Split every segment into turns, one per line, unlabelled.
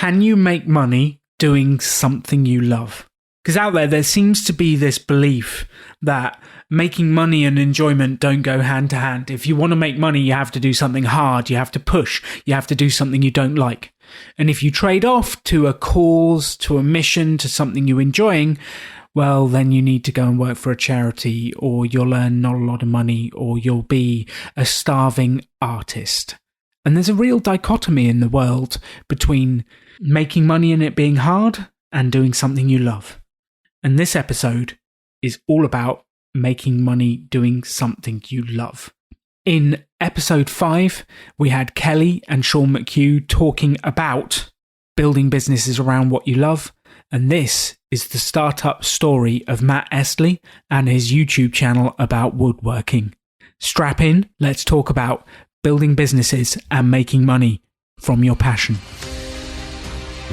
Can you make money doing something you love? Because out there seems to be this belief that making money and enjoyment don't go hand to hand. If you want to make money, you have to do something hard, you have to push, you have to do something you don't like. And if you trade off to a cause, to a mission, to something you're enjoying, well, then you need to go and work for a charity, or you'll earn not a lot of money, or you'll be a starving artist. And there's a real dichotomy in the world between making money and it being hard and doing something you love. And this episode is all about making money doing something you love. In episode 5, we had Kelly and Sean McHugh talking about building businesses around what you love. And this is the startup story of Matt Estlea and his YouTube channel about woodworking. Strap in, let's talk about building businesses and making money from your passion.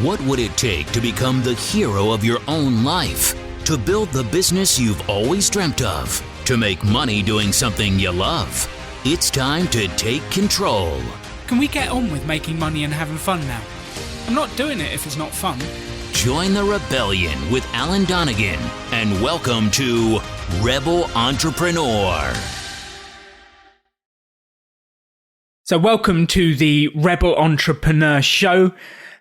What would it take to become the hero of your own life? To build the business you've always dreamt of? To make money doing something you love? It's time to take control.
Can we get on with making money and having fun now? I'm not doing it if it's not fun.
Join the rebellion with Alan Donegan and welcome to Rebel Entrepreneur.
So welcome to the Rebel Entrepreneur Show,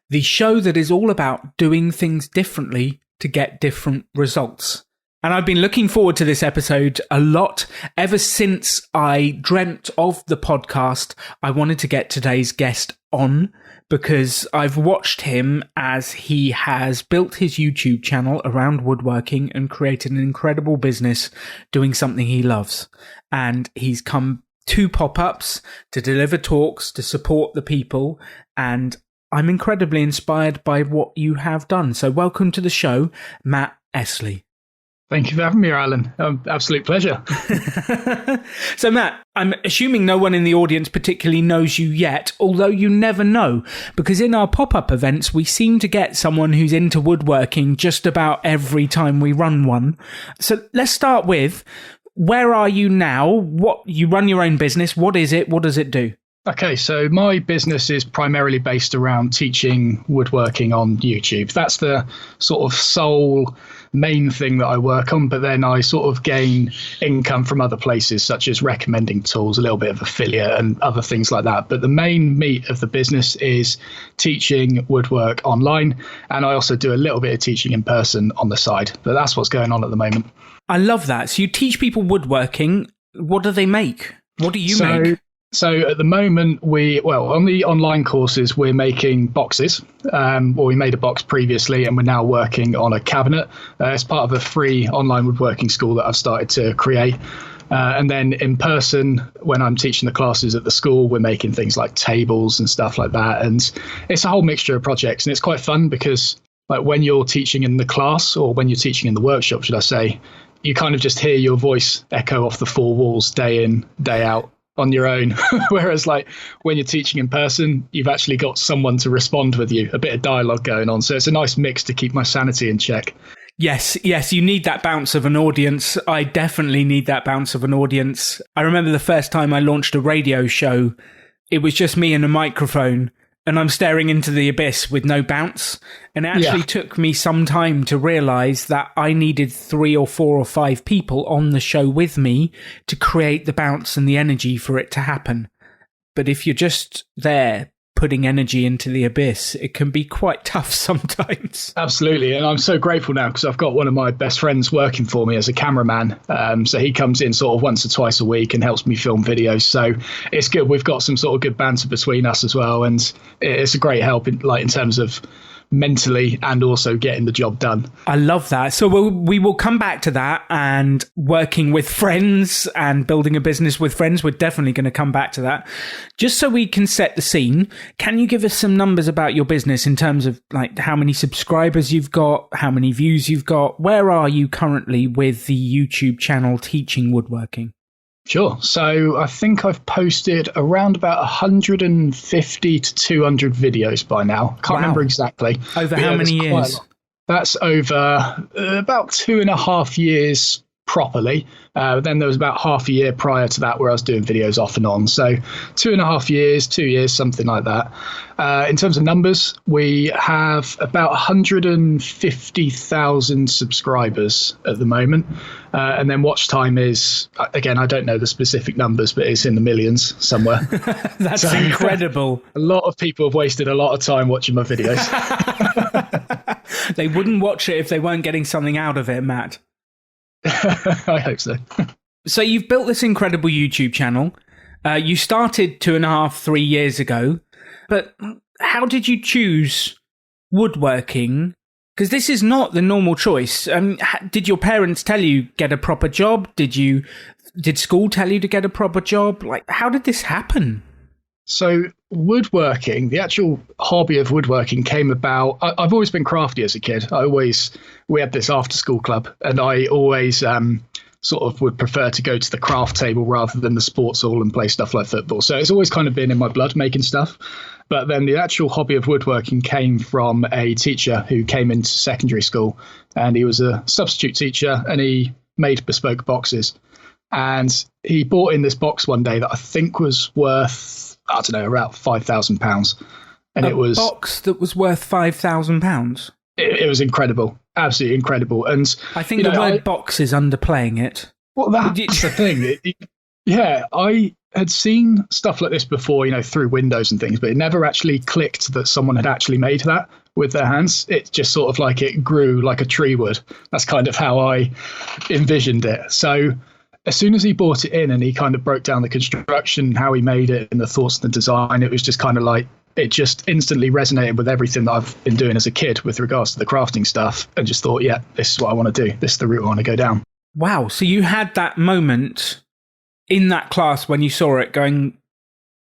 the show that is all about doing things differently to get different results. And I've been looking forward to this episode a lot. Ever since I dreamt of the podcast, I wanted to get today's guest on because I've watched him as he has built his YouTube channel around woodworking and created an incredible business doing something he loves. And he's come to pop-ups, to deliver talks, to support the people, and I'm incredibly inspired by what you have done. So welcome to the show, Matt Estlea.
Thank you for having me, Alan. Absolute pleasure.
So, Matt, I'm assuming no one in the audience particularly knows you yet, although you never know, because in our pop-up events, we seem to get someone who's into woodworking just about every time we run one. So let's start with, where are you now? You run your own business. What is it? What does it do?
Okay, so my business is primarily based around teaching woodworking on YouTube. That's the sort of sole main thing that I work on, but then I sort of gain income from other places, such as recommending tools, a little bit of affiliate and other things like that. But the main meat of the business is teaching woodwork online, and I also do a little bit of teaching in person on the side. But that's what's going on at the moment.
I love that. So you teach people woodworking. What do they make? What do you make?
So at the moment, on the online courses, we're making boxes. We made a box previously, and we're now working on a cabinet. It's part of a free online woodworking school that I've started to create. And then in person, when I'm teaching the classes at the school, we're making things like tables and stuff like that. And it's a whole mixture of projects. And it's quite fun because like when you're teaching in the class, or when you're teaching in the workshop, should I say, you kind of just hear your voice echo off the four walls day in, day out on your own. Whereas like when you're teaching in person, you've actually got someone to respond with you, a bit of dialogue going on. So it's a nice mix to keep my sanity in check.
Yes, you need that bounce of an audience. I definitely need that bounce of an audience. I remember the first time I launched a radio show, it was just me and a microphone, and I'm staring into the abyss with no bounce. And it actually took me some time to realize that I needed 3 or 4 or 5 people on the show with me to create the bounce and the energy for it to happen. But if you're just there putting energy into the abyss, it can be quite tough sometimes.
Absolutely. And I'm so grateful now because I've got one of my best friends working for me as a cameraman. So he comes in sort of once or twice a week and helps me film videos. So it's good. We've got some sort of good banter between us as well. And it's a great help in terms of mentally and also getting the job done.
I love that. So we will come back to that, and working with friends and building a business with friends. We're definitely going to come back to that. Just so we can set the scene, can you give us some numbers about your business in terms of like how many subscribers you've got, how many views you've got? Where are you currently with the YouTube channel teaching woodworking?
Sure. So I think I've posted around about 150 to 200 videos by now. Can't remember exactly.
Over how many years?
That's over about 2.5 years properly. Then there was about half a year prior to that where I was doing videos off and on. So 2.5 years, 2 years, something like that. In terms of numbers, we have about 150,000 subscribers at the moment. And then watch time is, again, I don't know the specific numbers, but it's in the millions somewhere.
That's incredible.
A lot of people have wasted a lot of time watching my videos.
They wouldn't watch it if they weren't getting something out of it, Matt.
I hope so.
So you've built this incredible YouTube channel. You started 2.5, 3 years ago. But how did you choose woodworking? Because this is not the normal choice. Did your parents tell you get a proper job? Did school tell you to get a proper job? Like, how did this happen?
So woodworking, the actual hobby of woodworking came about. I've always been crafty as a kid. We had this after school club, and I always sort of would prefer to go to the craft table rather than the sports hall and play stuff like football. So it's always kind of been in my blood, making stuff. But then the actual hobby of woodworking came from a teacher who came into secondary school, and he was a substitute teacher, and he made bespoke boxes. And he bought in this box one day that I think was worth, I don't know, about £5,000. And it was
a box that was worth £5,000.
It was incredible, absolutely incredible. And
I think the word box is underplaying it.
Well, that's the thing. I had seen stuff like this before, through windows and things, but it never actually clicked that someone had actually made that with their hands. It just sort of like it grew like a tree would. That's kind of how I envisioned it. So as soon as he bought it in and he kind of broke down the construction, how he made it and the thoughts and the design, it was just kind of like, it just instantly resonated with everything that I've been doing as a kid with regards to the crafting stuff, and just thought, yeah, this is what I want to do. This is the route I want to go down.
Wow. So you had that moment in that class when you saw it going,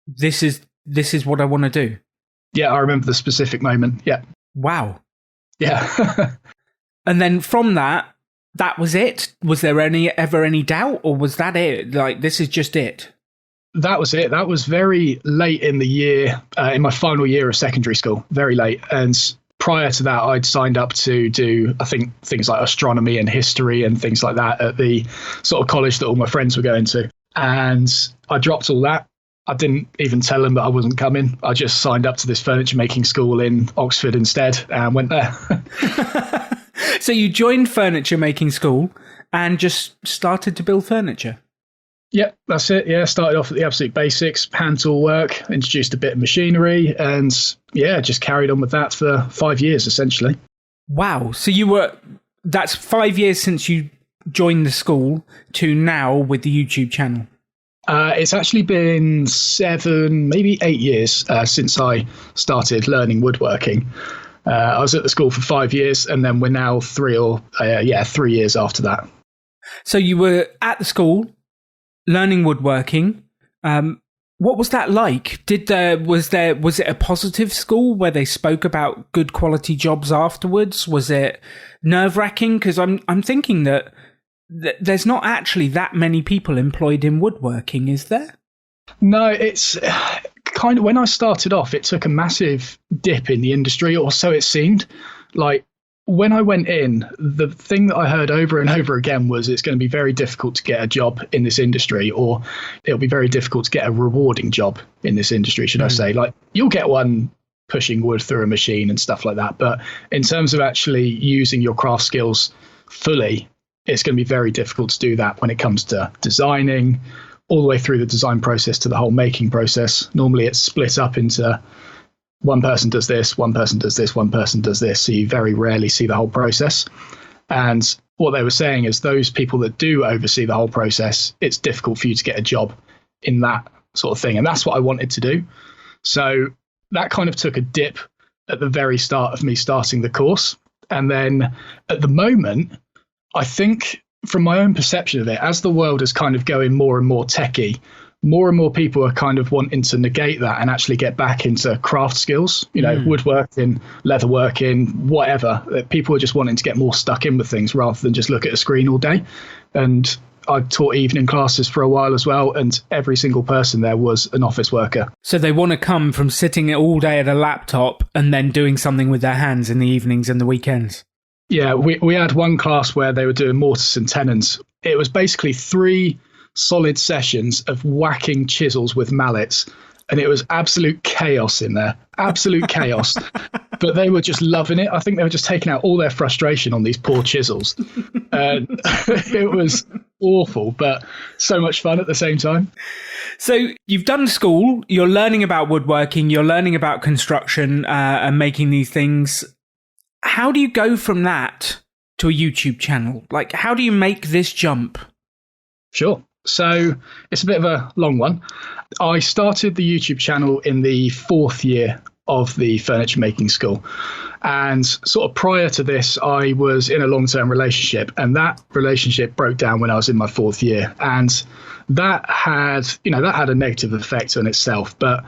this is what I want to do.
Yeah, I remember the specific moment. Yeah.
Wow.
Yeah.
And then from that was it? Was there ever any doubt, or was that it? Like, this is just it?
That was it. That was very late in the year, in my final year of secondary school, very late. And prior to that, I'd signed up to do, I think, things like astronomy and history and things like that at the sort of college that all my friends were going to. And I dropped all that. I didn't even tell them that I wasn't coming. I just signed up to this furniture making school in Oxford instead and went there.
So you joined furniture making school and just started to build furniture?
Yep, that's it. Yeah, started off at the absolute basics, hand tool work, introduced a bit of machinery, and yeah, just carried on with that for 5 years, essentially.
Wow. So that's 5 years since you joined the school to now with the YouTube channel?
It's actually been 7, maybe 8 years since I started learning woodworking. I was at the school for 5 years, and then we're now 3 years after that.
So you were at the school learning woodworking. What was that like? Was it a positive school where they spoke about good quality jobs afterwards? Was it nerve-wracking? Because I'm thinking that there's not actually that many people employed in woodworking, is there? No,
it's kind of, when I started off, it took a massive dip in the industry, or so it seemed. Like, when I went in, the thing that I heard over and over again was it's going to be very difficult to get a job in this industry, or it'll be very difficult to get a rewarding job in this industry, should I say. Like, you'll get one pushing wood through a machine and stuff like that. But in terms of actually using your craft skills fully, it's going to be very difficult to do that when it comes to designing, all the way through the design process to the whole making process. Normally it's split up into one person does this, one person does this, one person does this. So you very rarely see the whole process. And what they were saying is those people that do oversee the whole process, it's difficult for you to get a job in that sort of thing. And that's what I wanted to do. So that kind of took a dip at the very start of me starting the course. And then at the moment, I think from my own perception of it, as the world is kind of going more and more techie, more and more people are kind of wanting to negate that and actually get back into craft skills, woodworking, leatherworking, whatever. People are just wanting to get more stuck in with things rather than just look at a screen all day. And I taught evening classes for a while as well, and every single person there was an office worker.
So they want to come from sitting all day at a laptop and then doing something with their hands in the evenings and the weekends.
Yeah, we had one class where they were doing mortise and tenons. It was basically 3 solid sessions of whacking chisels with mallets, and it was absolute chaos in there. Absolute chaos. But they were just loving it. I think they were just taking out all their frustration on these poor chisels. And it was awful, but so much fun at the same time.
So you've done school, you're learning about woodworking, you're learning about construction and making these things. How do you go from that to a YouTube channel? Like, how do you make this jump?
Sure. So it's a bit of a long one. I started the YouTube channel in the 4th year of the furniture making school. And sort of prior to this, I was in a long-term relationship, and that relationship broke down when I was in my 4th year. And that had a negative effect on itself, but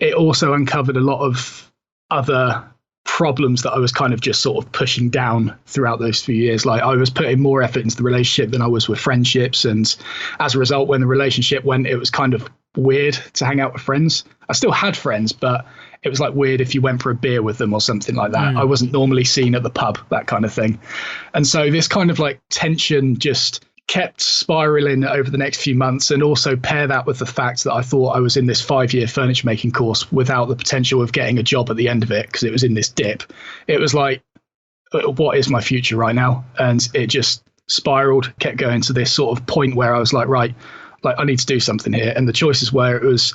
it also uncovered a lot of other problems that I was kind of just sort of pushing down throughout those few years. Like, I was putting more effort into the relationship than I was with friendships. And as a result, when the relationship went, it was kind of weird to hang out with friends. I still had friends, but it was like weird if you went for a beer with them or something like that. I wasn't normally seen at the pub, that kind of thing. And so this kind of like tension just kept spiraling over the next few months, and also pair that with the fact that I thought I was in this 5-year furniture making course without the potential of getting a job at the end of it, because it was in this dip. It was like, what is my future right now? And it just spiraled, kept going to this sort of point where I was like, right, like I need to do something here. And the choices were, it was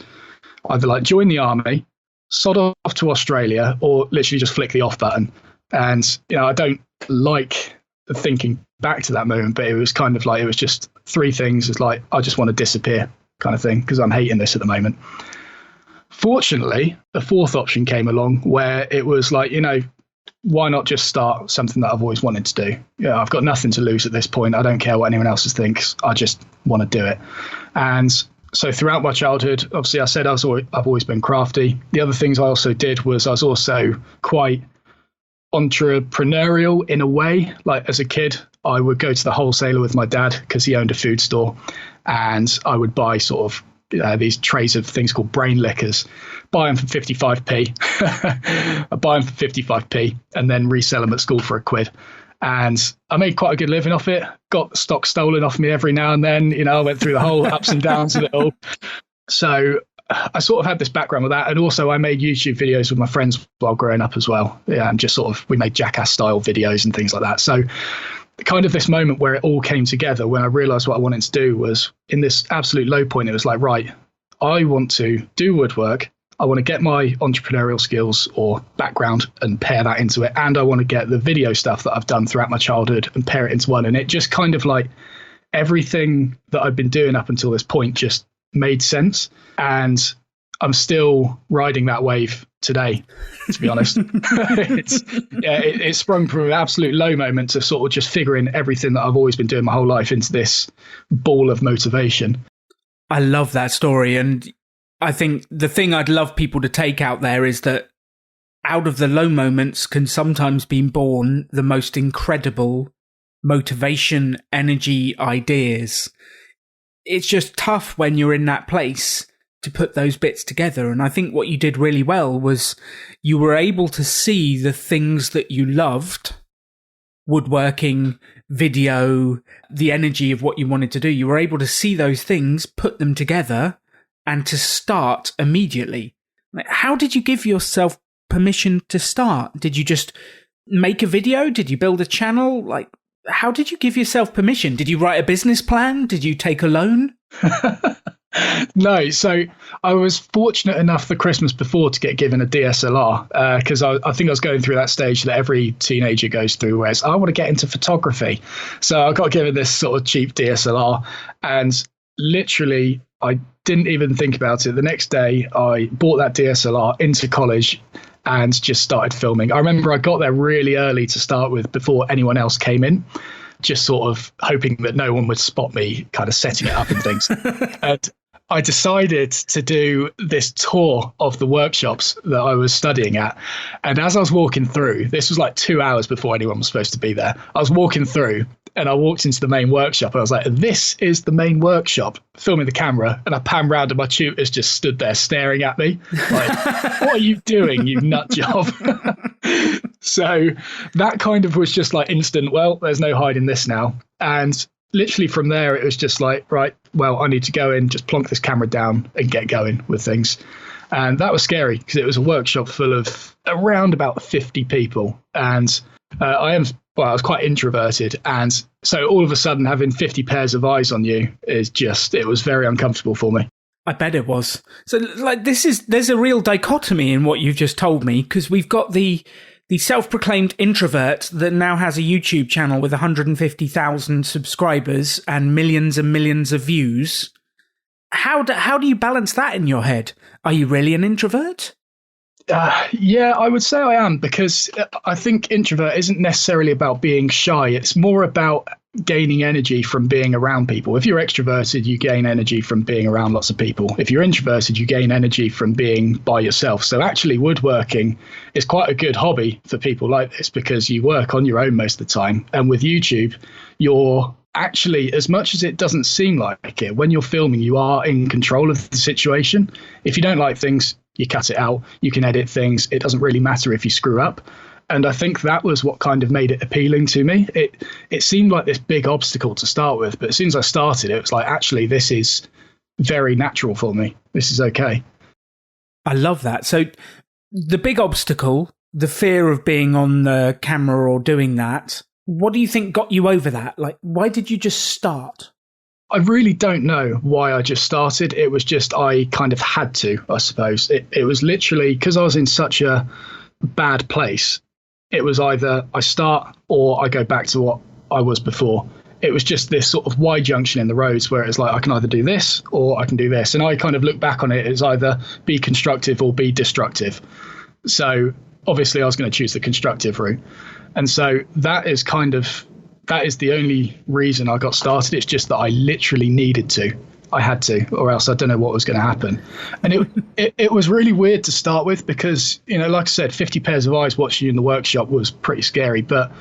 either like join the army, sod off to Australia, or literally just flick the off button. And, I don't like thinking back to that moment, but it was kind of like, it was just 3 things. It's like, I just want to disappear kind of thing, because I'm hating this at the moment. Fortunately, a 4th option came along where it was like, why not just start something that I've always wanted to do? I've got nothing to lose at this point. I don't care what anyone else thinks. I just want to do it. And so throughout my childhood, obviously I said I've always been crafty. The other things I also did was I was also quite entrepreneurial in a way. Like as a kid, I would go to the wholesaler with my dad because he owned a food store, and I would buy sort of these trays of things called brain liquors, buy them for 55p. I buy them for 55p and then resell them at school for £1. And I made quite a good living off it. Got stock stolen off me every now and then. I went through the whole ups and downs of it all. So I sort of had this background with that. And also I made YouTube videos with my friends while growing up as well. Yeah, and just sort of, we made Jackass style videos and things like that. So kind of this moment where it all came together when I realized what I wanted to do was in this absolute low point. It was like, right, I want to do woodwork. I want to get my entrepreneurial skills or background and pair that into it. And I want to get the video stuff that I've done throughout my childhood and pair it into one. And it just kind of like everything that I've been doing up until this point just made sense. And I'm still riding that wave today, to be honest. It sprung from an absolute low moment to sort of just figuring everything that I've always been doing my whole life into this ball of motivation.
I love that story. And I think the thing I'd love people to take out there is that out of the low moments can sometimes be born the most incredible motivation, energy, ideas. It's just tough when you're in that place to put those bits together. And I think what you did really well was you were able to see the things that you loved, woodworking, video, the energy of what you wanted to do. You were able to see those things, put them together, and to start immediately. How did you give yourself permission to start? Did you just make a video? Did you build a channel? Like, how did you give yourself permission? Did you write a business plan? Did you take a loan?
No. So I was fortunate enough the Christmas before to get given a DSLR because I think I was going through that stage that every teenager goes through where it's, I want to get into photography. So I got given this sort of cheap DSLR, and literally I didn't even think about it. The next day I bought that DSLR into college and just started filming. I remember I got there really early to start with before anyone else came in, just sort of hoping that no one would spot me kind of setting it up and things. And I decided to do this tour of the workshops that I was studying at. And as I was walking through, this was like 2 hours before anyone was supposed to be there. I was walking through and I walked into the main workshop. And I was like, this is the main workshop, filming the camera. And I panned round and my tutors just stood there staring at me. Like, what are you doing, you nut job? So that kind of was just like instant, well, there's no hiding this now. And literally from there, it was just like, right, well, I need to go in, just plonk this camera down and get going with things. And that was scary because it was a workshop full of around about 50 people. And I was quite introverted. And so all of a sudden having 50 pairs of eyes on you it was very uncomfortable for me.
I bet it was. So like there's a real dichotomy in what you've just told me, because we've got the self-proclaimed introvert that now has a YouTube channel with 150,000 subscribers and millions of views. How do you balance that in your head? Are you really an introvert?
Yeah, I would say I am, because I think introvert isn't necessarily about being shy. It's more about gaining energy from being around people. If you're extroverted, you gain energy from being around lots of people. If you're introverted, you gain energy from being by yourself. So actually, woodworking is quite a good hobby for people like this, because you work on your own most of the time. And with YouTube, you're actually, as much as it doesn't seem like it, when you're filming, you are in control of the situation. If you don't like things, you cut it out. You can edit things. It doesn't really matter if you screw up. And I think that was what kind of made it appealing to me. It seemed like this big obstacle to start with, but as soon as I started, it was like, actually, this is very natural for me. This is okay.
I love that. So the big obstacle, the fear of being on the camera or doing that, what do you think got you over that? Like, why did you just start?
I really don't know why I just started. It was just, I kind of had to, I suppose. It was literally because I was in such a bad place. It was either I start or I go back to what I was before. It was just this sort of Y junction in the roads where it's like, I can either do this or I can do this. And I kind of look back on it as either be constructive or be destructive. So obviously I was going to choose the constructive route. And so that is the only reason I got started. It's just that I literally needed to. I had to, or else I don't know what was going to happen. And it was really weird to start with because, like I said, 50 pairs of eyes watching you in the workshop was pretty scary. But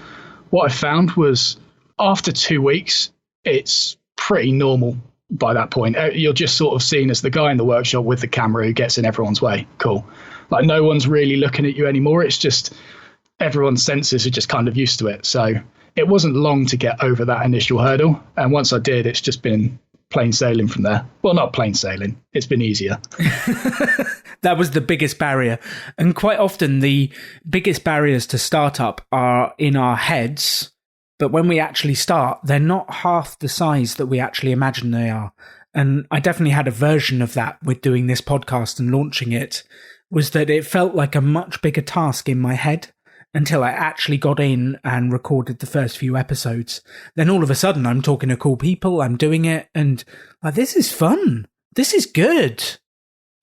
what I found was after 2 weeks, it's pretty normal by that point. You're just sort of seen as the guy in the workshop with the camera who gets in everyone's way. Cool. Like no one's really looking at you anymore. It's just everyone's senses are just kind of used to it. So it wasn't long to get over that initial hurdle. And once I did, it's just been plain sailing from there. Well, not plain sailing. It's been easier.
That was the biggest barrier. And quite often the biggest barriers to startup are in our heads. But when we actually start, they're not half the size that we actually imagine they are. And I definitely had a version of that with doing this podcast and launching it, was that it felt like a much bigger task in my head until I actually got in and recorded the first few episodes. Then all of a sudden I'm talking to cool people, I'm doing it, and like, this is fun. This is good.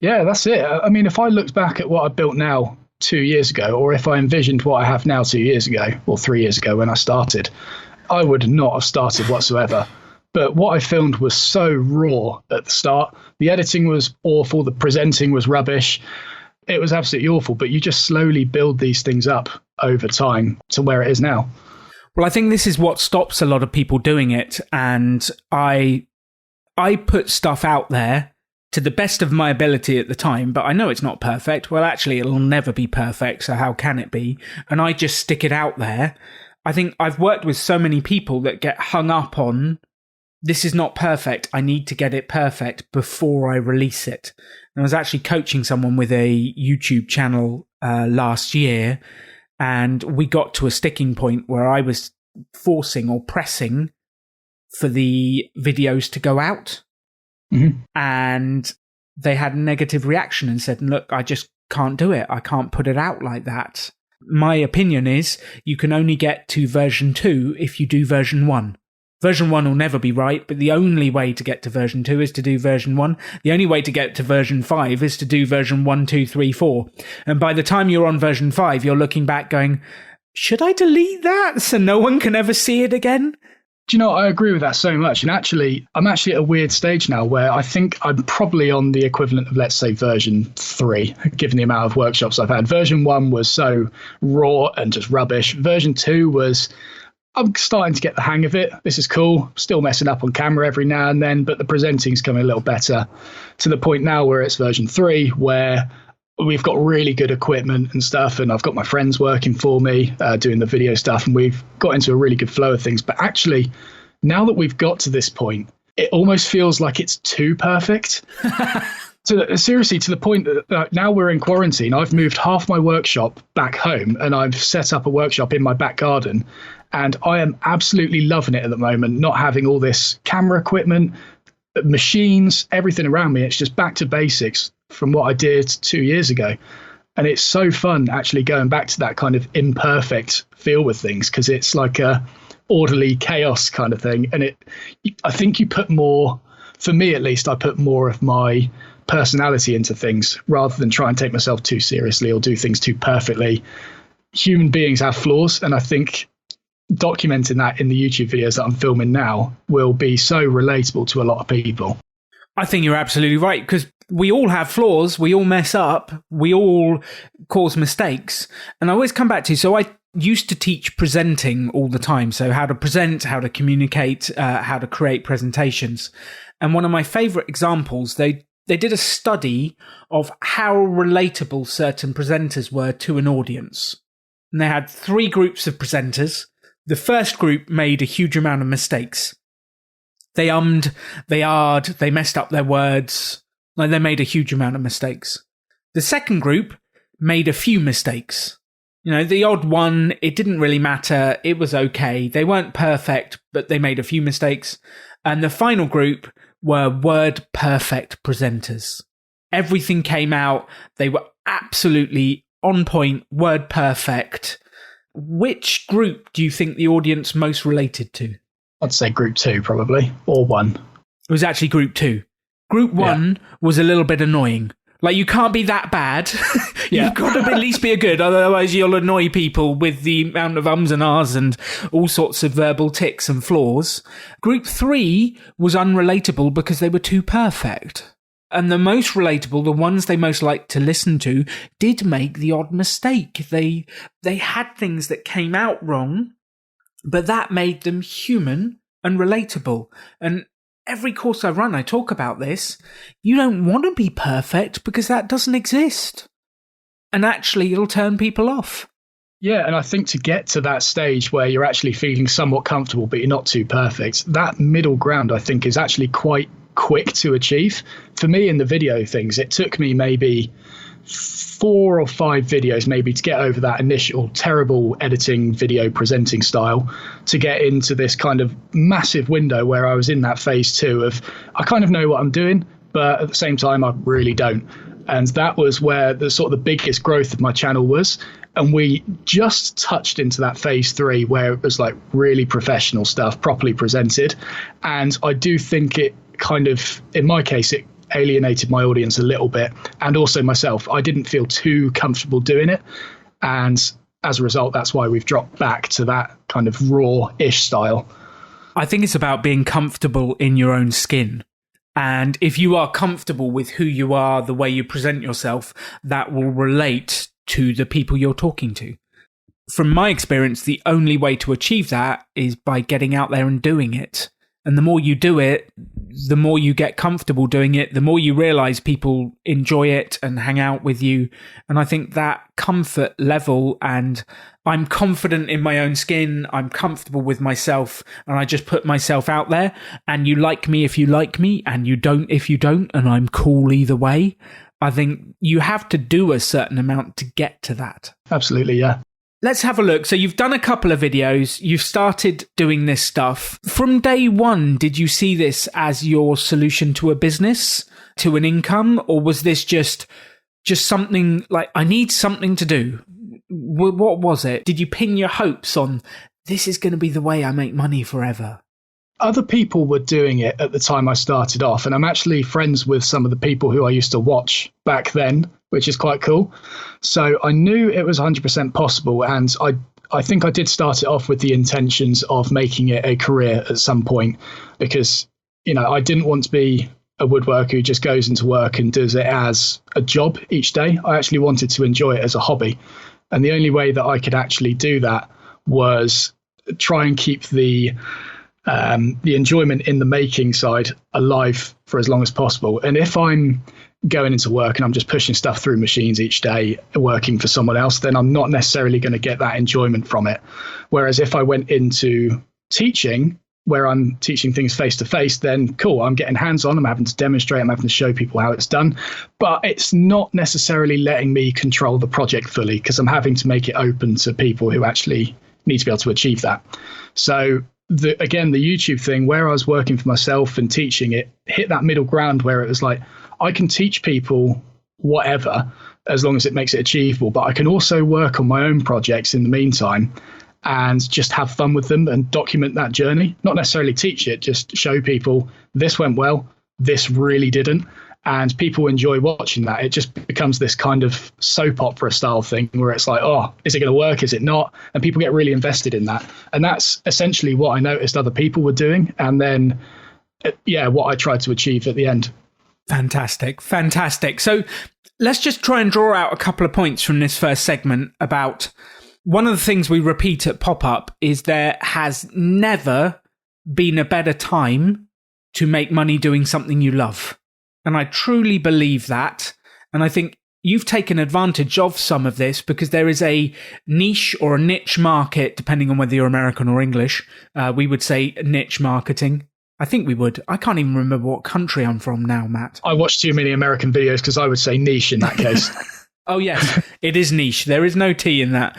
Yeah, that's it. I mean, if I looked back at what I built now 2 years ago, or if I envisioned what I have now 2 years ago, or 3 years ago when I started, I would not have started whatsoever. But what I filmed was so raw at the start. The editing was awful. The presenting was rubbish. It was absolutely awful, but you just slowly build these things up over time to where it is now.
Well, I think this is what stops a lot of people doing it. And I put stuff out there to the best of my ability at the time, but I know it's not perfect. Well, actually, it'll never be perfect, so how can it be? And I just stick it out there. I think I've worked with so many people that get hung up on, this is not perfect, I need to get it perfect before I release it. And I was actually coaching someone with a YouTube channel last year, and we got to a sticking point where I was forcing or pressing for the videos to go out. Mm-hmm. And they had a negative reaction and said, look, I just can't do it. I can't put it out like that. My opinion is you can only get to version 2 if you do version 1. Version 1 will never be right, but the only way to get to version 2 is to do version 1. The only way to get to version 5 is to do version 1, 2, 3, 4. And by the time you're on version 5, you're looking back going, should I delete that so no one can ever see it again?
Do you know, I agree with that so much. And actually, I'm actually at a weird stage now where I think I'm probably on the equivalent of, let's say, version 3, given the amount of workshops I've had. Version 1 was so raw and just rubbish. Version 2 was, I'm starting to get the hang of it. This is cool. Still messing up on camera every now and then, but the presenting's coming a little better, to the point now where it's version 3, where we've got really good equipment and stuff, and I've got my friends working for me doing the video stuff, and we've got into a really good flow of things. But actually, now that we've got to this point, it almost feels like it's too perfect. Seriously, to the point that now we're in quarantine, I've moved half my workshop back home, and I've set up a workshop in my back garden, and I am absolutely loving it at the moment, not having all this camera equipment, machines, everything around me. It's just back to basics from what I did 2 years ago. And it's so fun actually going back to that kind of imperfect feel with things, because it's like a orderly chaos kind of thing. And I think you put more, for me at least, I put more of my personality into things rather than try and take myself too seriously or do things too perfectly. Human beings have flaws, and I think documenting that in the YouTube videos that I'm filming now will be so relatable to a lot of people.
I think you're absolutely right, because we all have flaws, we all mess up, we all cause mistakes. And I always come back to, so I used to teach presenting all the time. So how to present, how to communicate, how to create presentations. And one of my favorite examples, they did a study of how relatable certain presenters were to an audience. And they had 3 groups of presenters. The first group made a huge amount of mistakes. They ummed, they ahed, they messed up their words. Like, they made a huge amount of mistakes. The second group made a few mistakes. You know, the odd one, it didn't really matter. It was okay. They weren't perfect, but they made a few mistakes. And the final group were word perfect presenters. Everything came out. They were absolutely on point, word perfect. Which group do you think the audience most related to?
I'd say group 2 probably, or 1.
It was actually group 2. Group 1 was a little bit annoying. Like, you can't be that bad. You've got to at least be good, otherwise you'll annoy people with the amount of ums and ahs and all sorts of verbal tics and flaws. Group 3 was unrelatable because they were too perfect. And the most relatable, the ones they most liked to listen to, did make the odd mistake. They had things that came out wrong, but that made them human and relatable. And every course I run, I talk about this. You don't want to be perfect because that doesn't exist. And actually, it'll turn people off.
Yeah, and I think to get to that stage where you're actually feeling somewhat comfortable, but you're not too perfect, that middle ground, I think, is actually quite quick to achieve. For me, in the video things, it took me maybe 4 or 5 videos maybe to get over that initial terrible editing video presenting style, to get into this kind of massive window where I was in that phase 2 of, I kind of know what I'm doing, but at the same time, I really don't. And that was where the sort of the biggest growth of my channel was. And we just touched into that phase 3 where it was like really professional stuff, properly presented. And I do think it kind of, in my case, it alienated my audience a little bit, and also myself. I didn't feel too comfortable doing it. And as a result, that's why we've dropped back to that kind of raw-ish style.
I think it's about being comfortable in your own skin. And if you are comfortable with who you are, the way you present yourself, that will relate to the people you're talking to. From my experience, the only way to achieve that is by getting out there and doing it. And the more you do it, the more you get comfortable doing it, the more you realize people enjoy it and hang out with you. And I think that comfort level, and I'm confident in my own skin, I'm comfortable with myself, and I just put myself out there, and you like me if you like me, and you don't if you don't, and I'm cool either way. I think you have to do a certain amount to get to that.
Absolutely, yeah.
Let's have a look. So you've done a couple of videos. You've started doing this stuff. From day one, did you see this as your solution to a business, to an income? Or was this just something like, I need something to do? What was it? Did you pin your hopes on, this is going to be the way I make money forever?
Other people were doing it at the time I started off. And I'm actually friends with some of the people who I used to watch back then, which is quite cool. So I knew it was 100% possible. And I think I did start it off with the intentions of making it a career at some point, because, you know, I didn't want to be a woodworker who just goes into work and does it as a job each day. I actually wanted to enjoy it as a hobby. And the only way that I could actually do that was try and keep the enjoyment in the making side alive for as long as possible. And if I'm going into work and I'm just pushing stuff through machines each day, working for someone else, then I'm not necessarily going to get that enjoyment from it. Whereas if I went into teaching, where I'm teaching things face to face, then cool, I'm getting hands-on, I'm having to demonstrate, I'm having to show people how it's done, but it's not necessarily letting me control the project fully because I'm having to make it open to people who actually need to be able to achieve that. So the YouTube thing, where I was working for myself and teaching, it hit that middle ground where it was like, I can teach people whatever as long as it makes it achievable, but I can also work on my own projects in the meantime and just have fun with them and document that journey. Not necessarily teach it, just show people this went well, this really didn't. And people enjoy watching that. It just becomes this kind of soap opera style thing where it's like, oh, is it going to work? Is it not? And people get really invested in that. And that's essentially what I noticed other people were doing. And then, what I tried to achieve at the end.
Fantastic. So let's just try and draw out a couple of points from this first segment about one of the things we repeat at Pop-Up is there has never been a better time to make money doing something you love. And I truly believe that. And I think you've taken advantage of some of this because there is a niche or a niche market, depending on whether you're American or English. We would say niche marketing. I think we would. I can't even remember what country I'm from now, Matt.
I watch too many American videos because I would say niche in that case.
Oh, yes, it is niche. There is no T in that.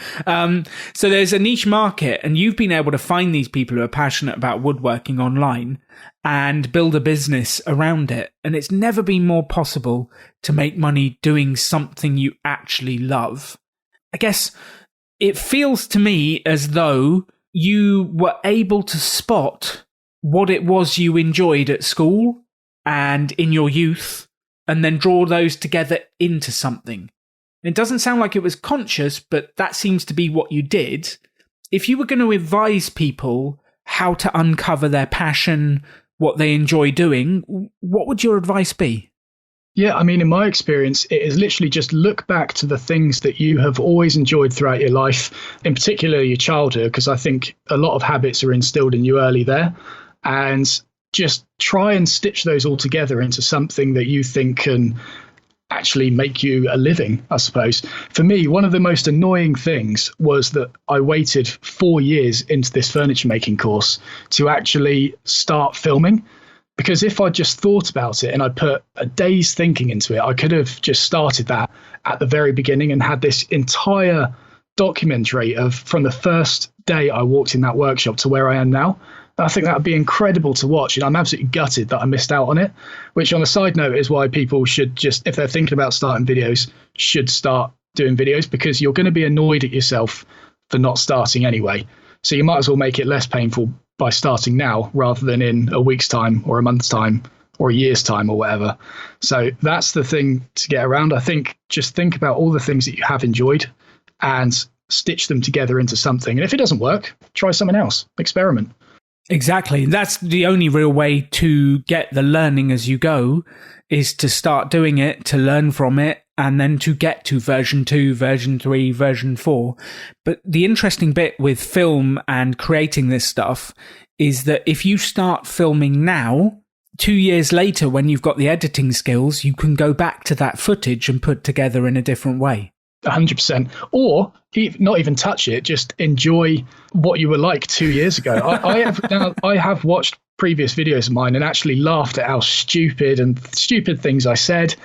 So there's a niche market, and you've been able to find these people who are passionate about woodworking online and build a business around it. And it's never been more possible to make money doing something you actually love. I guess it feels to me as though you were able to spot what it was you enjoyed at school and in your youth, and then draw those together into something. It doesn't sound like it was conscious, but that seems to be what you did. If you were going to advise people how to uncover their passion, what they enjoy doing, what would your advice be?
Yeah, I mean, in my experience, it is literally just look back to the things that you have always enjoyed throughout your life, in particular your childhood, because I think a lot of habits are instilled in you early there. And just try and stitch those all together into something that you think can actually make you a living, I suppose. For me, one of the most annoying things was that I waited 4 years into this furniture making course to actually start filming. Because if I just thought about it and I put a day's thinking into it, I could have just started that at the very beginning and had this entire documentary of from the first day I walked in that workshop to where I am now. I think that would be incredible to watch, and I'm absolutely gutted that I missed out on it, which on a side note is why people should just, if they're thinking about starting videos, should start doing videos, because you're going to be annoyed at yourself for not starting anyway. So you might as well make it less painful by starting now rather than in a week's time or a month's time or a year's time or whatever. So that's the thing to get around. I think just think about all the things that you have enjoyed and stitch them together into something. And if it doesn't work, try something else, experiment.
Exactly. That's the only real way to get the learning as you go, is to start doing it, to learn from it, and then to get to version 2, version 3, version 4. But the interesting bit with film and creating this stuff is that if you start filming now, 2 years later, when you've got the editing skills, you can go back to that footage and put together in a different way.
100%. Or not even touch it, just enjoy what you were like 2 years ago. I have watched previous videos of mine and actually laughed at how stupid things I said.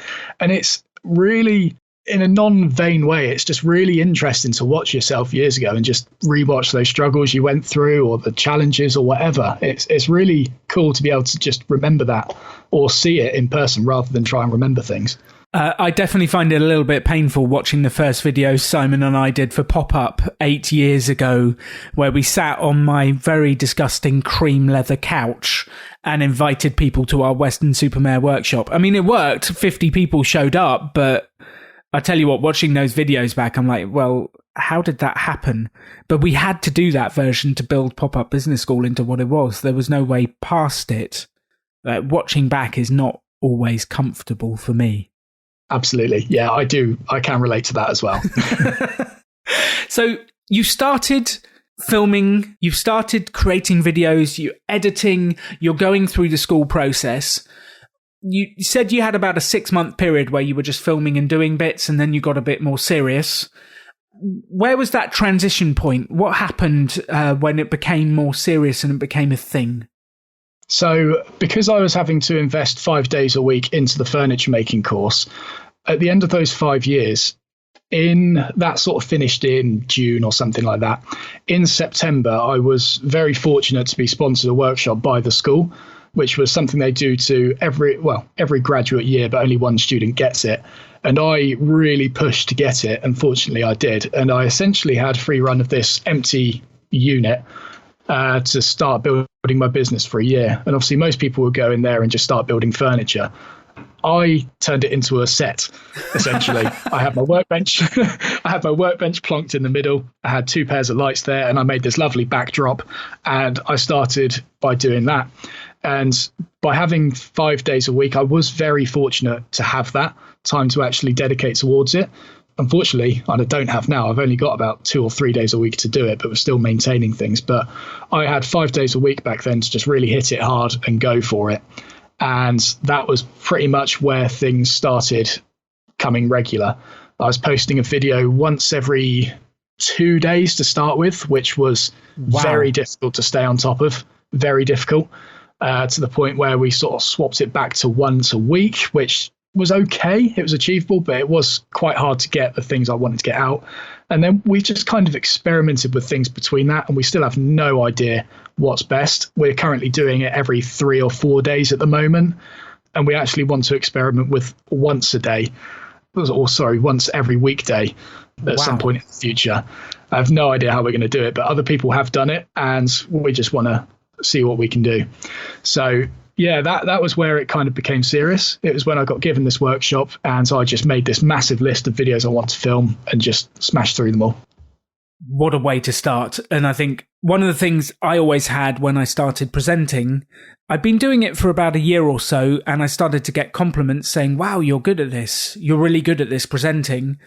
And it's really, in a non-vain way, it's just really interesting to watch yourself years ago and just rewatch those struggles you went through or the challenges or whatever. It's really cool to be able to just remember that or see it in person rather than try and remember things.
I definitely find it a little bit painful watching the first video Simon and I did for Pop-Up 8 years ago, where we sat on my very disgusting cream leather couch and invited people to our Weston-super-Mare workshop. I mean, it worked. 50 people showed up, but I tell you what, watching those videos back, I'm like, well, how did that happen? But we had to do that version to build Pop-Up Business School into what it was. There was no way past it. Watching back is not always comfortable for me.
Absolutely. Yeah, I do. I can relate to that as well.
So you started filming, you started creating videos, you're editing, you're going through the school process. you said you had about a 6-month period where you were just filming and doing bits, and then you got a bit more serious. Where was that transition point? What happened when it became more serious and it became a thing?
So because I was having to invest 5 days a week into the furniture making course, at the end of those 5 years, that sort of finished in June or something like that. In September, I was very fortunate to be sponsored a workshop by the school, which was something they do to every graduate year, but only one student gets it. And I really pushed to get it. Unfortunately, I did. And I essentially had free run of this empty unit to start building my business for a year. And obviously, most people would go in there and just start building furniture. I turned it into a set, essentially. I had my workbench. I had my workbench plonked in the middle. I had 2 pairs of lights there, and I made this lovely backdrop. And I started by doing that. And by having 5 days a week, I was very fortunate to have that time to actually dedicate towards it. Unfortunately, I don't have now. I've only got about 2 or 3 days a week to do it, but we're still maintaining things. But I had 5 days a week back then to just really hit it hard and go for it. And that was pretty much where things started coming regular. I was posting a video once every 2 days to start with, which was very difficult to stay on top of, very difficult, to the point where we sort of swapped it back to once a week, which was okay. It was achievable, but it was quite hard to get the things I wanted to get out. And then we just kind of experimented with things between that, and we still have no idea what's best. We're currently doing it every 3 or 4 days at the moment, and we actually want to experiment with once a day, once every weekday at some point in the future. I have no idea how we're going to do it, but other people have done it, and we just want to see what we can do. So yeah, that was where it kind of became serious. It was when I got given this workshop, and so I just made this massive list of videos I want to film and just smashed through them all.
What a way to start. And I think one of the things I always had when I started presenting, I'd been doing it for about a year or so, and I started to get compliments saying, wow, you're good at this. You're really good at this presenting.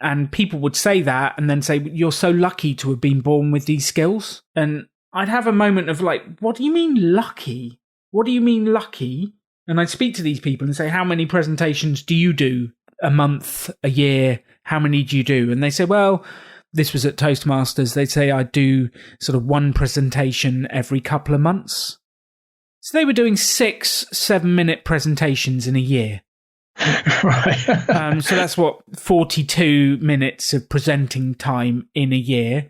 And people would say that and then say, you're so lucky to have been born with these skills. And I'd have a moment of like, what do you mean lucky? What do you mean lucky? And I'd speak to these people and say, how many presentations do you do a month, a year? How many do you do? And they say, well, this was at Toastmasters. They'd say I do sort of 1 presentation every couple of months. So they were doing 6-7 minute presentations in a year.
Right.
So that's 42 minutes of presenting time in a year.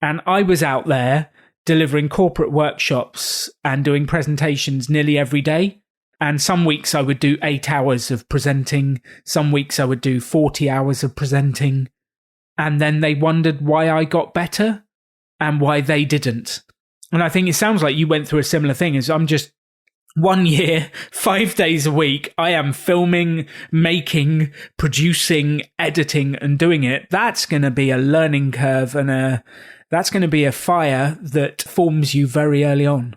And I was out there delivering corporate workshops and doing presentations nearly every day. And some weeks I would do 8 hours of presenting. Some weeks I would do 40 hours of presenting. And then they wondered why I got better and why they didn't. And I think it sounds like you went through a similar thing. As I'm just 1 year, 5 days a week, I am filming, making, producing, editing and doing it. That's going to be a learning curve, and that's going to be a fire that forms you very early on.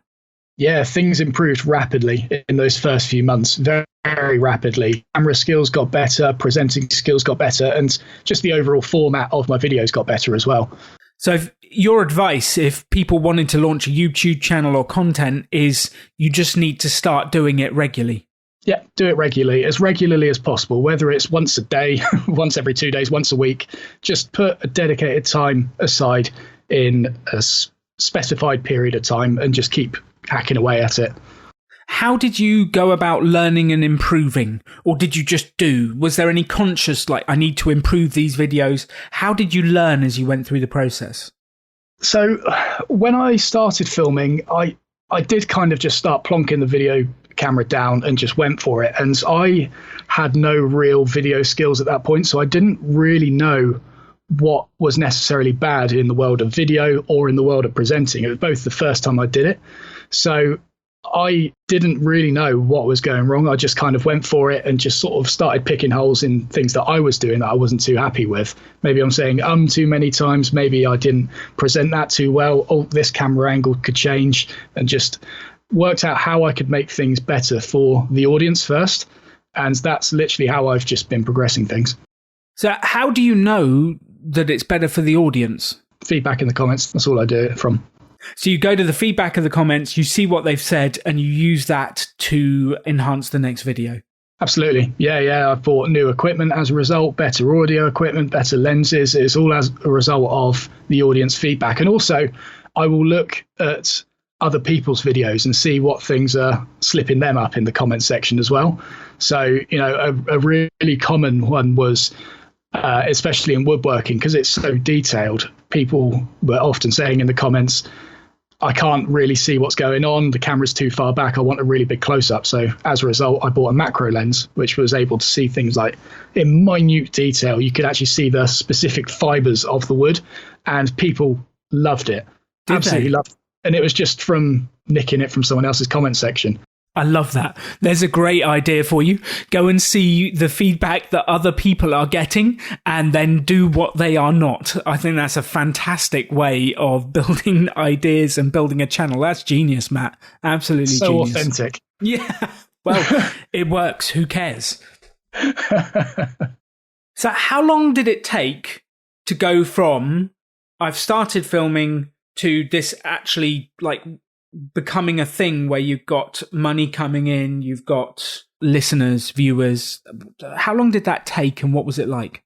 Yeah, things improved rapidly in those first few months, very, very rapidly. Camera skills got better, presenting skills got better, and just the overall format of my videos got better as well.
So your advice, if people wanted to launch a YouTube channel or content, is you just need to start doing it regularly.
Yeah, do it regularly as possible, whether it's once a day, once every 2 days, once a week. Just put a dedicated time aside in a specified period of time and just keep hacking away at it.
How did you go about learning and improving? Or did you just do? Was there any conscious, like, I need to improve these videos? How did you learn as you went through the process?
So when I started filming, I did kind of just start plonking the video camera down and just went for it. And I had no real video skills at that point, so I didn't really know what was necessarily bad in the world of video or in the world of presenting. It was both the first time I did it. So I didn't really know what was going wrong. I just kind of went for it and just sort of started picking holes in things that I was doing that I wasn't too happy with. Maybe I'm saying too many times. Maybe I didn't present that too well. Oh, this camera angle could change, and just worked out how I could make things better for the audience first. And that's literally how I've just been progressing things.
So how do you know that it's better for the audience?
Feedback in the comments. That's all I do it from.
So you go to the feedback of the comments, you see what they've said, and you use that to enhance the next video.
Absolutely. Yeah. I've bought new equipment as a result, better audio equipment, better lenses. It's all as a result of the audience feedback. And also, I will look at other people's videos and see what things are slipping them up in the comment section as well. So, a really common one was, especially in woodworking, because it's so detailed, people were often saying in the comments, I can't really see what's going on. The camera's too far back. I want a really big close-up. So as a result, I bought a macro lens, which was able to see things like in minute detail. You could actually see the specific fibers of the wood, and people loved it. Absolutely loved it. And it was just from nicking it from someone else's comment section.
I love that. There's a great idea for you. Go and see the feedback that other people are getting and then do what they are not. I think that's a fantastic way of building ideas and building a channel. That's genius, Matt. Absolutely
so
genius.
So authentic.
Yeah. Well, it works. Who cares? So how long did it take to go from I've started filming to this actually becoming a thing where you've got money coming in, you've got listeners, viewers? How long did that take and what was it like?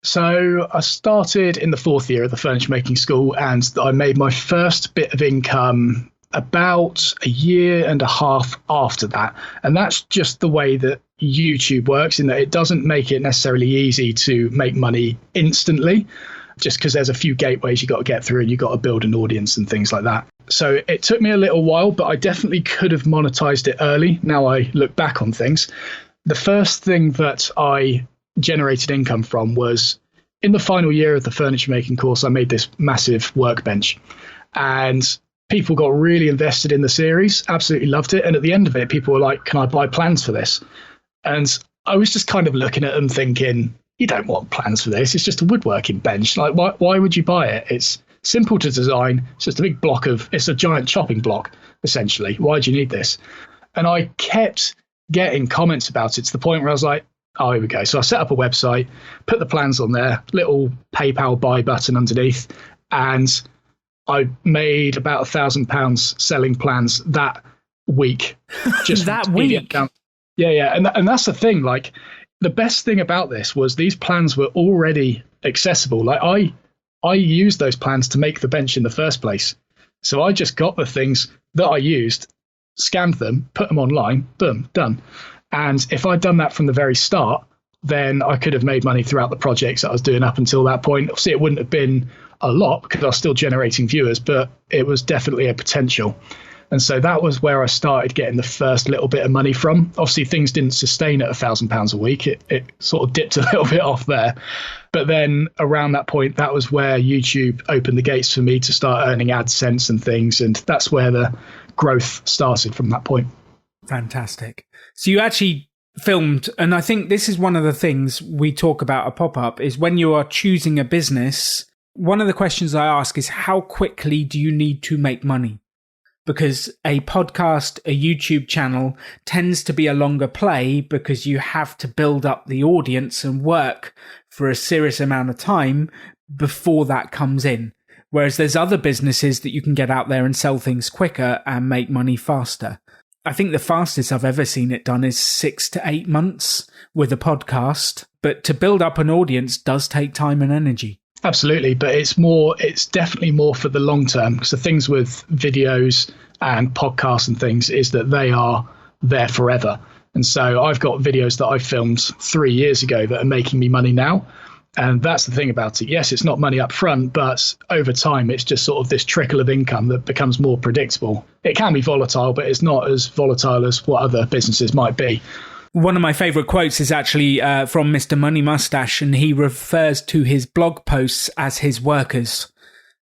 So I started in the 4th year of the furniture making school, and I made my first bit of income about a year and a half after that. And that's just the way that YouTube works, in that it doesn't make it necessarily easy to make money instantly, just because there's a few gateways you got to get through and you got to build an audience and things like that. So it took me a little while, but I definitely could have monetized it early. Now I look back on things. The first thing that I generated income from was in the final year of the furniture making course. I made this massive workbench, and people got really invested in the series, absolutely loved it. And at the end of it, people were like, can I buy plans for this? And I was just kind of looking at them thinking, you don't want plans for this. It's just a woodworking bench. Like, why would you buy it? It's simple to design. It's just a big it's a giant chopping block, essentially. Why do you need this? And I kept getting comments about it to the point where I was like, oh, here we go. So I set up a website, put the plans on there, little PayPal buy button underneath, and I made about £1,000 selling plans that week.
Just that week?
Yeah. And that's the thing. Like, the best thing about this was these plans were already accessible. Like, I used those plans to make the bench in the first place. So I just got the things that I used, scanned them, put them online, boom, done. And if I'd done that from the very start, then I could have made money throughout the projects that I was doing up until that point. Obviously, it wouldn't have been a lot because I was still generating viewers, but it was definitely a potential. And so that was where I started getting the first little bit of money from. Obviously, things didn't sustain at £1,000 a week. It sort of dipped a little bit off there. But then around that point, that was where YouTube opened the gates for me to start earning AdSense and things. And that's where the growth started from that point.
Fantastic. So you actually filmed, and I think this is one of the things we talk about a pop-up, is when you are choosing a business, one of the questions I ask is how quickly do you need to make money? Because a podcast, a YouTube channel tends to be a longer play because you have to build up the audience and work for a serious amount of time before that comes in. Whereas there's other businesses that you can get out there and sell things quicker and make money faster. I think the fastest I've ever seen it done is 6 to 8 months with a podcast. But to build up an audience does take time and energy.
Absolutely, but it's definitely more for the long term, because the things with videos and podcasts and things is that they are there forever. And so I've got videos that I filmed 3 years ago that are making me money now. And that's the thing about it. Yes, it's not money up front, but over time, it's just sort of this trickle of income that becomes more predictable. It can be volatile, but it's not as volatile as what other businesses might be.
One of my favorite quotes is actually from Mr. Money Mustache, and he refers to his blog posts as his workers.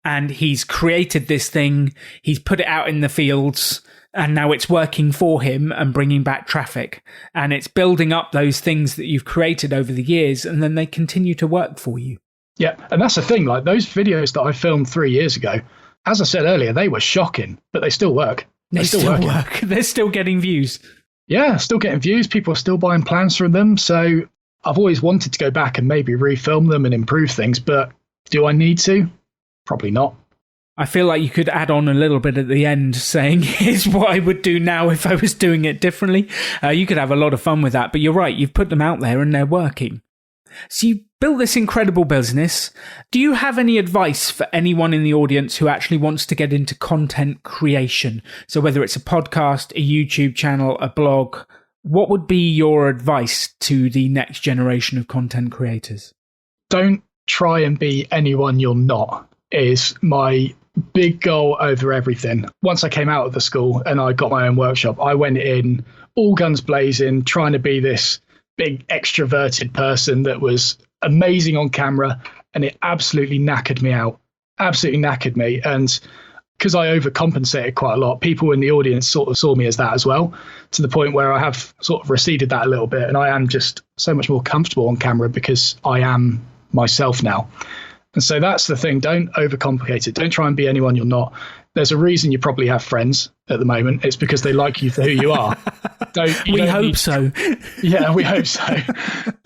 And he's created this thing, he's put it out in the fields, and now it's working for him and bringing back traffic. And it's building up those things that you've created over the years, and then they continue to work for you.
Yeah, and that's the thing, like those videos that I filmed 3 years ago, as I said earlier, they were shocking, but they still work.
They still work. They're still getting views.
Yeah, still getting views. People are still buying plans from them. So I've always wanted to go back and maybe refilm them and improve things. But do I need to? Probably not.
I feel like you could add on a little bit at the end saying, here's what I would do now if I was doing it differently. You could have a lot of fun with that. But you're right, you've put them out there and they're working. So you built this incredible business. Do you have any advice for anyone in the audience who actually wants to get into content creation? So whether it's a podcast, a YouTube channel, a blog, what would be your advice to the next generation of content creators?
Don't try and be anyone you're not, is my big goal over everything. Once I came out of the school and I got my own workshop, I went in all guns blazing, trying to be this big extroverted person that was amazing on camera, and it absolutely knackered me out. Absolutely knackered me. And because I overcompensated quite a lot, people in the audience sort of saw me as that as well, to the point where I have sort of receded that a little bit, and I am just so much more comfortable on camera because I am myself now. And so that's the thing. Don't overcomplicate it. Don't try and be anyone you're not. There's a reason you probably have friends at the moment. It's because they like you for who you are.
We hope so.
Yeah, we hope so.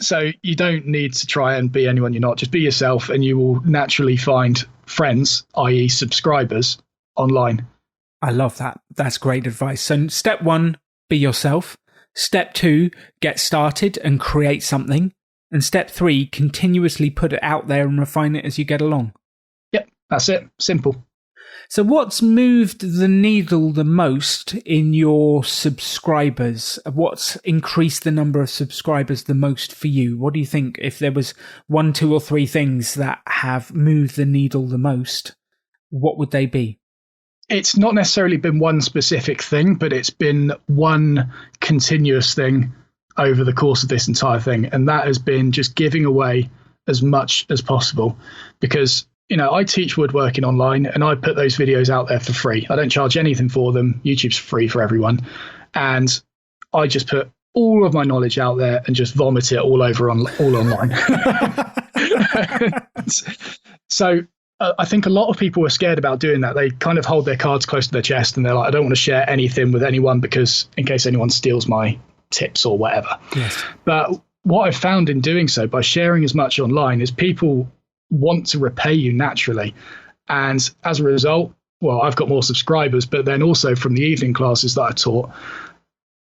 So you don't need to try and be anyone you're not. Just be yourself and you will naturally find friends, i.e. subscribers, online.
I love that. That's great advice. So step 1, be yourself. Step 2, get started and create something. And step 3, continuously put it out there and refine it as you get along.
Yep, that's it. Simple.
So what's moved the needle the most in your subscribers? What's increased the number of subscribers the most for you? What do you think, if there was 1, 2 or 3 things that have moved the needle the most, what would they be?
It's not necessarily been one specific thing, but it's been one continuous thing over the course of this entire thing. And that has been just giving away as much as possible, because, you know, I teach woodworking online and I put those videos out there for free. I don't charge anything for them. YouTube's free for everyone. And I just put all of my knowledge out there and just vomit it all over all online. So I think a lot of people are scared about doing that. They kind of hold their cards close to their chest and they're like, I don't want to share anything with anyone because in case anyone steals my tips or whatever.
Yes.
But what I've found in doing so, by sharing as much online, is people want to repay you naturally. And as a result, well, I've got more subscribers, but then also from the evening classes that I taught,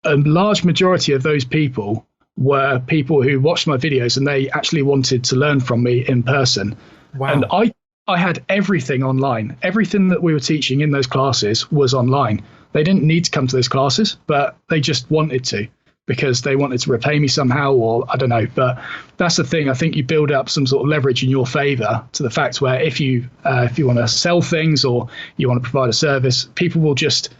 a large majority of those people were people who watched my videos and they actually wanted to learn from me in person.
Wow.
And I had everything online. Everything that we were teaching in those classes was online. They didn't need to come to those classes, but they just wanted to, because they wanted to repay me somehow, or I don't know. But that's the thing. I think you build up some sort of leverage in your favor to the fact where if you want to sell things or you want to provide a service, people will just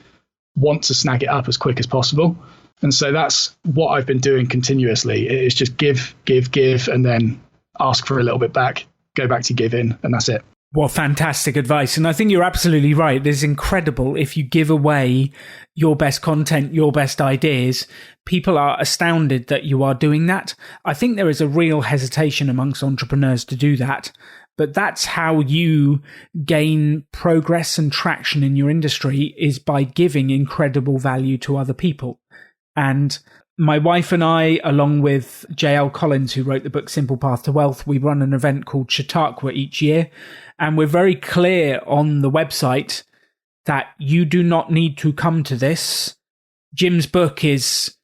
want to snag it up as quick as possible. And so that's what I've been doing continuously. It's just give, and then ask for a little bit back, go back to giving, and that's it.
Well, fantastic advice. And I think you're absolutely right. It's incredible if you give away your best content, your best ideas. People are astounded that you are doing that. I think there is a real hesitation amongst entrepreneurs to do that. But that's how you gain progress and traction in your industry, is by giving incredible value to other people. And my wife and I, along with J.L. Collins, who wrote the book Simple Path to Wealth, we run an event called Chautauqua each year. And we're very clear on the website that you do not need to come to this. Jim's book is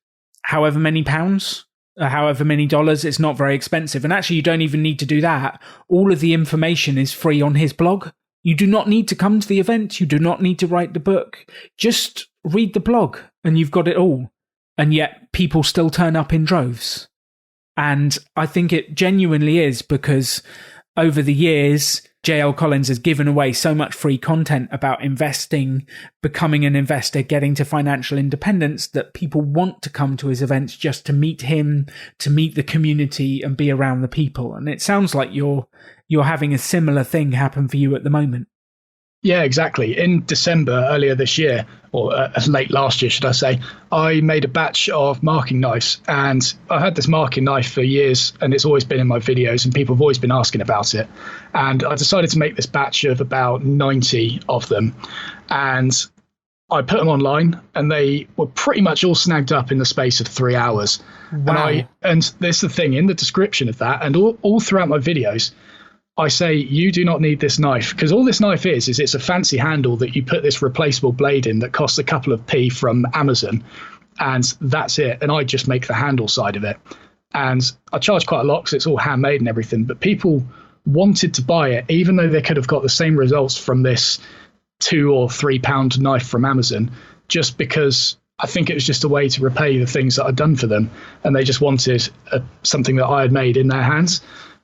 however many pounds, however many dollars. It's not very expensive. And actually, you don't even need to do that. All of the information is free on his blog. You do not need to come to the event. You do not need to write the book. Just read the blog and you've got it all. And yet people still turn up in droves. And I think it genuinely is because over the years, J.L. Collins has given away so much free content about investing, becoming an investor, getting to financial independence, that people want to come to his events just to meet him, to meet the community and be around the people. And it sounds like you're having a similar thing happen for you at the moment.
Yeah, exactly. In December earlier this year, or late last year, should I say, I made a batch of marking knives. And I've had this marking knife for years, and it's always been in my videos, and people have always been asking about it. And I decided to make this batch of about 90 of them. And I put them online, and they were pretty much all snagged up in the space of 3 hours.
Wow.
And there's the thing, in the description of that, and all throughout my videos, I say, you do not need this knife, because all this knife is it's a fancy handle that you put this replaceable blade in that costs a couple of p from Amazon, and that's it. And I just make the handle side of it. And I charge quite a lot because it's all handmade and everything, but people wanted to buy it, even though they could have got the same results from this £2 or £3 knife from Amazon, just because I think it was just a way to repay the things that I'd done for them. And they just wanted something that I had made in their hands.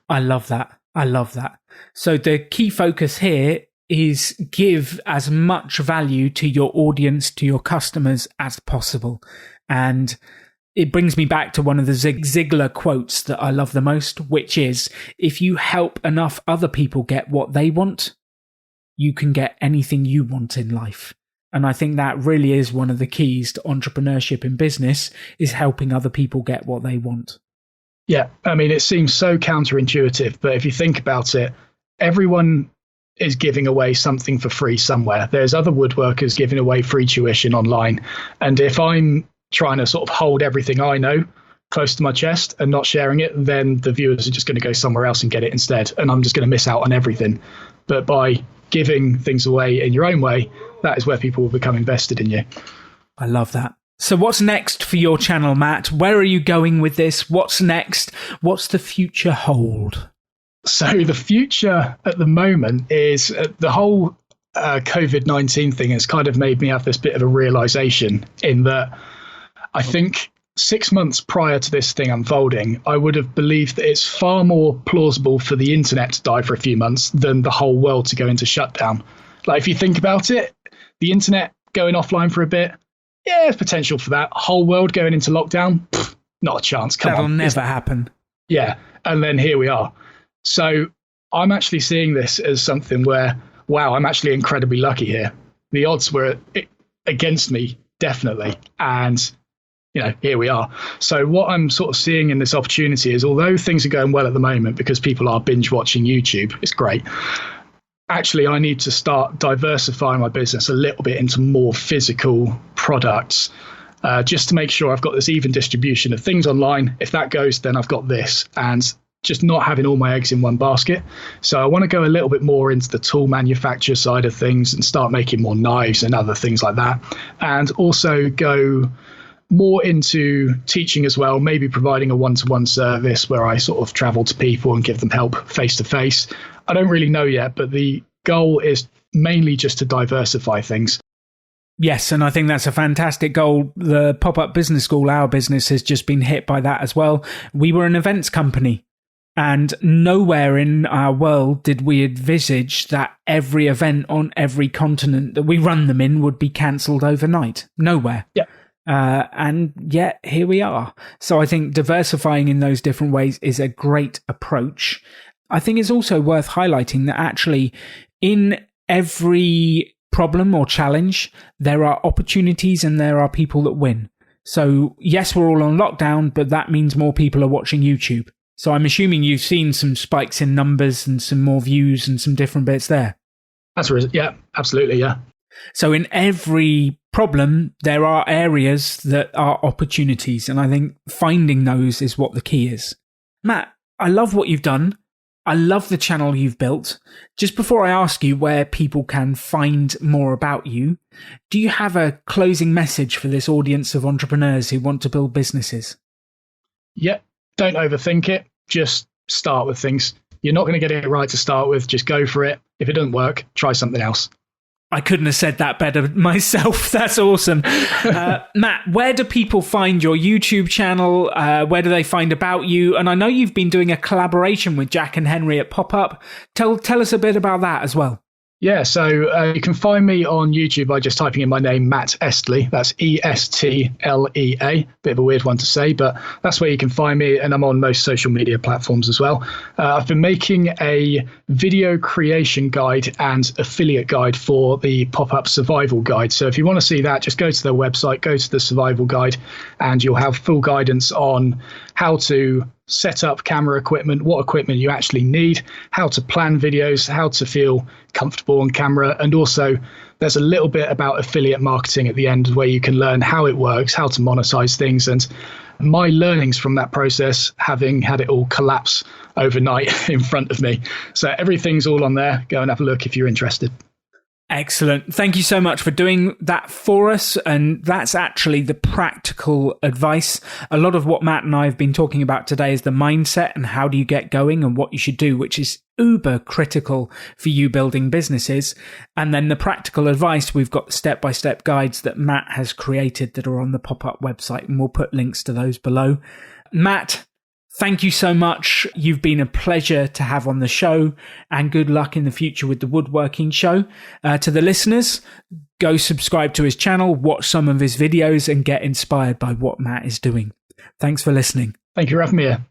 I love that. I love that. So the key focus here is give as much value to your audience, to your customers as possible. And it brings me back to one of the Zig Ziglar quotes that I love the most, which is, if you help enough other people get what they want, you can get anything you want in life. And I think that really is one of the keys to entrepreneurship in business, is helping other people get what they want.
Yeah, I mean, it seems so counterintuitive, but if you think about it, everyone is giving away something for free somewhere. There's other woodworkers giving away free tuition online. And if I'm trying to sort of hold everything I know close to my chest and not sharing it, then the viewers are just going to go somewhere else and get it instead. And I'm just going to miss out on everything. But by giving things away in your own way, that is where people will become invested in you.
I love that. So what's next for your channel, Matt? Where are you going with this? What's next? What's the future hold?
So the future at the moment is the whole COVID-19 thing has kind of made me have this bit of a realization, in that I think 6 months prior to this thing unfolding, I would have believed that it's far more plausible for the internet to die for a few months than the whole world to go into shutdown. Like, if you think about it, the internet going offline for a bit, yeah, there's potential for that. Whole world going into lockdown, not a chance.
That'll never happen.
Yeah. And then here we are. So I'm actually seeing this as something where, wow, I'm actually incredibly lucky here. The odds were against me, definitely. And, you know, here we are. So what I'm sort of seeing in this opportunity is, although things are going well at the moment because people are binge watching YouTube, it's great. Actually, I need to start diversifying my business a little bit into more physical products, just to make sure I've got this even distribution of things online. If that goes, then I've got this, and just not having all my eggs in one basket. So I want to go a little bit more into the tool manufacture side of things and start making more knives and other things like that. And also go more into teaching as well, maybe providing a one-to-one service where I sort of travel to people and give them help face to face. I don't really know yet, but the goal is mainly just to diversify things.
Yes, and I think that's a fantastic goal. The Pop-Up Business School, our business, has just been hit by that as well. We were an events company, and nowhere in our world did we envisage that every event on every continent that we run them in would be cancelled overnight. Nowhere.
Yeah.
And yet here we are. So I think diversifying in those different ways is a great approach. I think it's also worth highlighting that actually in every problem or challenge, there are opportunities and there are people that win. So yes, we're all on lockdown, but that means more people are watching YouTube. So I'm assuming you've seen some spikes in numbers and some more views and some different bits there.
Yeah, absolutely. Yeah.
So in every problem, there are areas that are opportunities. And I think finding those is what the key is. Matt, I love what you've done. I love the channel you've built. Just before I ask you where people can find more about you, do you have a closing message for this audience of entrepreneurs who want to build businesses?
Yeah, don't overthink it. Just start with things. You're not going to get it right to start with. Just go for it. If it doesn't work, try something else.
I couldn't have said that better myself. That's awesome. Matt, where do people find your YouTube channel? Where do they find about you? And I know you've been doing a collaboration with Jack and Henry at Pop-Up. Tell us a bit about that as well.
Yeah, so you can find me on YouTube by just typing in my name, Matt Estlea. That's Estlea. Bit of a weird one to say, but that's where you can find me. And I'm on most social media platforms as well. I've been making a video creation guide and affiliate guide for the Pop-Up Survival Guide. So if you want to see that, just go to their website, go to the Survival Guide, and you'll have full guidance on how to set up camera equipment, what equipment you actually need, how to plan videos, how to feel comfortable on camera. And also there's a little bit about affiliate marketing at the end where you can learn how it works, how to monetize things. And my learnings from that process, having had it all collapse overnight in front of me. So everything's all on there. Go and have a look if you're interested.
Excellent. Thank you so much for doing that for us. And that's actually the practical advice. A lot of what Matt and I have been talking about today is the mindset and how do you get going and what you should do, which is uber critical for you building businesses. And then the practical advice, we've got step-by-step guides that Matt has created that are on the pop-up website, and we'll put links to those below. Matt, thank you so much. You've been a pleasure to have on the show, and good luck in the future with the woodworking show. To the listeners, go subscribe to his channel, watch some of his videos, and get inspired by what Matt is doing. Thanks for listening.
Thank you for having me here.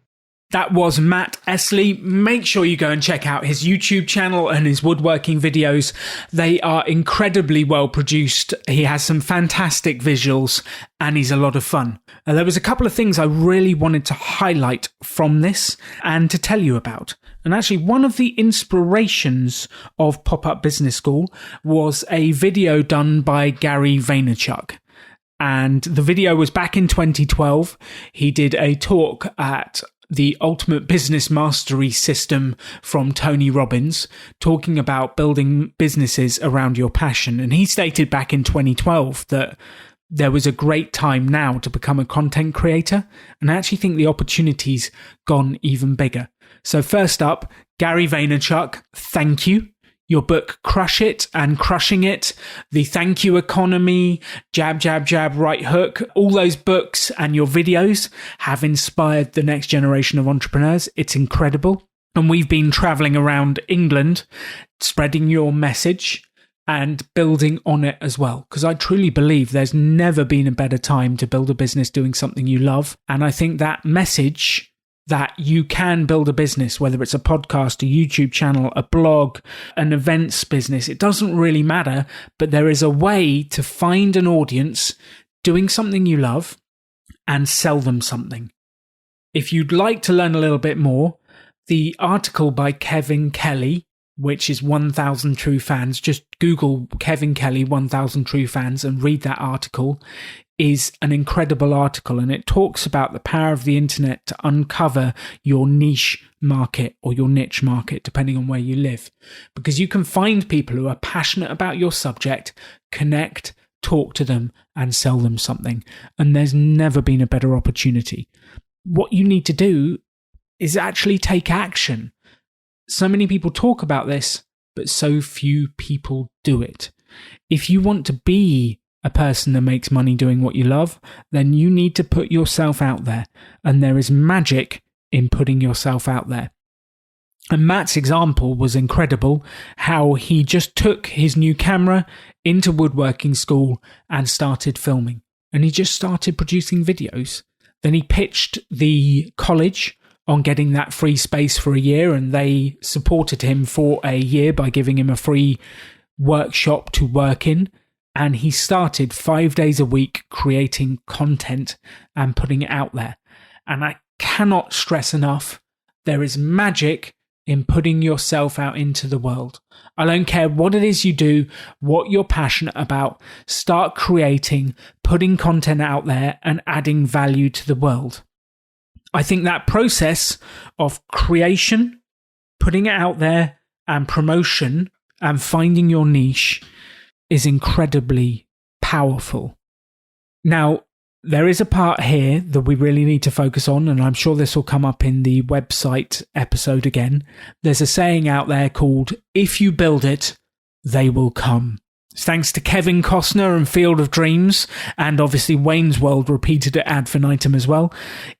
That was Matt Estlea. Make sure you go and check out his YouTube channel and his woodworking videos. They are incredibly well produced. He has some fantastic visuals and he's a lot of fun. There was a couple of things I really wanted to highlight from this and to tell you about. And actually, one of the inspirations of Pop-Up Business School was a video done by Gary Vaynerchuk. And the video was back in 2012. He did a talk at the Ultimate Business Mastery System from Tony Robbins, talking about building businesses around your passion. And he stated back in 2012 that there was a great time now to become a content creator. And I actually think the opportunity's gone even bigger. So first up, Gary Vaynerchuk, thank you. Your book, Crush It and Crushing It, The Thank You Economy, Jab, Jab, Jab, Right Hook, all those books and your videos have inspired the next generation of entrepreneurs. It's incredible. And we've been traveling around England, spreading your message and building on it as well. Because I truly believe there's never been a better time to build a business doing something you love. And I think that message that you can build a business, whether it's a podcast, a YouTube channel, a blog, an events business, it doesn't really matter, but there is a way to find an audience doing something you love and sell them something. If you'd like to learn a little bit more, the article by Kevin Kelly, which is 1000 True Fans, just Google Kevin Kelly 1000 True Fans and read that article, is an incredible article, and it talks about the power of the internet to uncover your niche market or your niche market, depending on where you live. Because you can find people who are passionate about your subject, connect, talk to them, and sell them something. And there's never been a better opportunity. What you need to do is actually take action. So many people talk about this, but so few people do it. If you want to be a person that makes money doing what you love, then you need to put yourself out there. And there is magic in putting yourself out there. And Matt's example was incredible, how he just took his new camera into woodworking school and started filming. And he just started producing videos. Then he pitched the college on getting that free space for a year, and they supported him for a year by giving him a free workshop to work in. And he started 5 days a week creating content and putting it out there. And I cannot stress enough, there is magic in putting yourself out into the world. I don't care what it is you do, what you're passionate about, start creating, putting content out there and adding value to the world. I think that process of creation, putting it out there and promotion and finding your niche is incredibly powerful. Now, there is a part here that we really need to focus on, and I'm sure this will come up in the website episode again. There's a saying out there called, if you build it, they will come. It's thanks to Kevin Costner and Field of Dreams, and obviously Wayne's World repeated it ad infinitum as well.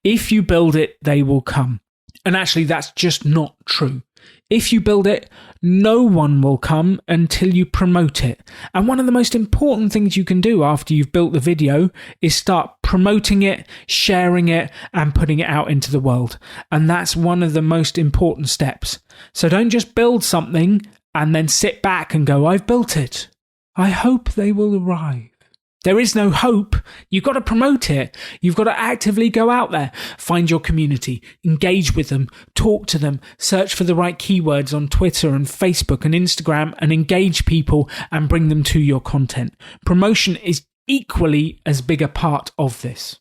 If you build it, they will come. And actually, that's just not true. If you build it, no one will come until you promote it. And one of the most important things you can do after you've built the video is start promoting it, sharing it, and putting it out into the world. And that's one of the most important steps. So don't just build something and then sit back and go, I've built it. I hope they will arrive. There is no hope. You've got to promote it. You've got to actively go out there, find your community, engage with them, talk to them, search for the right keywords on Twitter and Facebook and Instagram, and engage people and bring them to your content. Promotion is equally as big a part of this.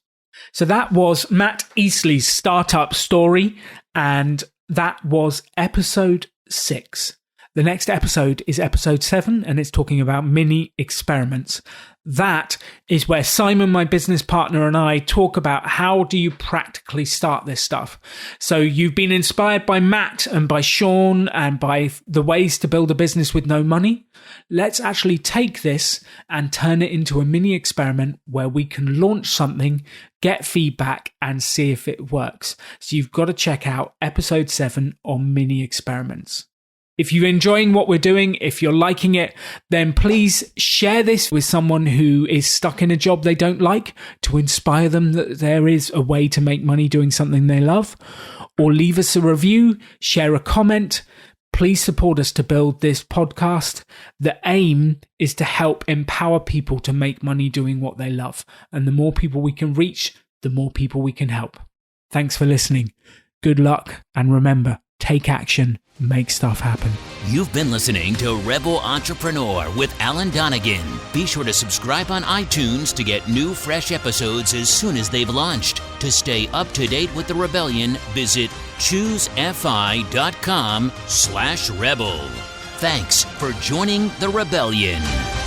So that was Matt Estlea's startup story, and that was episode 6. The next episode is episode 7, and it's talking about mini experiments. That is where Simon, my business partner, and I talk about how do you practically start this stuff. So you've been inspired by Matt and by Sean and by the ways to build a business with no money. Let's actually take this and turn it into a mini experiment where we can launch something, get feedback, and see if it works. So you've got to check out episode 7 on mini experiments. If you're enjoying what we're doing, if you're liking it, then please share this with someone who is stuck in a job they don't like to inspire them that there is a way to make money doing something they love. Or leave us a review, share a comment. Please support us to build this podcast. The aim is to help empower people to make money doing what they love. And the more people we can reach, the more people we can help. Thanks for listening. Good luck. And remember, take action. Make stuff happen.
You've been listening to Rebel Entrepreneur with Alan Donegan. Be sure to subscribe on iTunes to get new, fresh episodes as soon as they've launched. To stay up to date with the Rebellion, visit choosefi.com/rebel. Thanks for joining the Rebellion.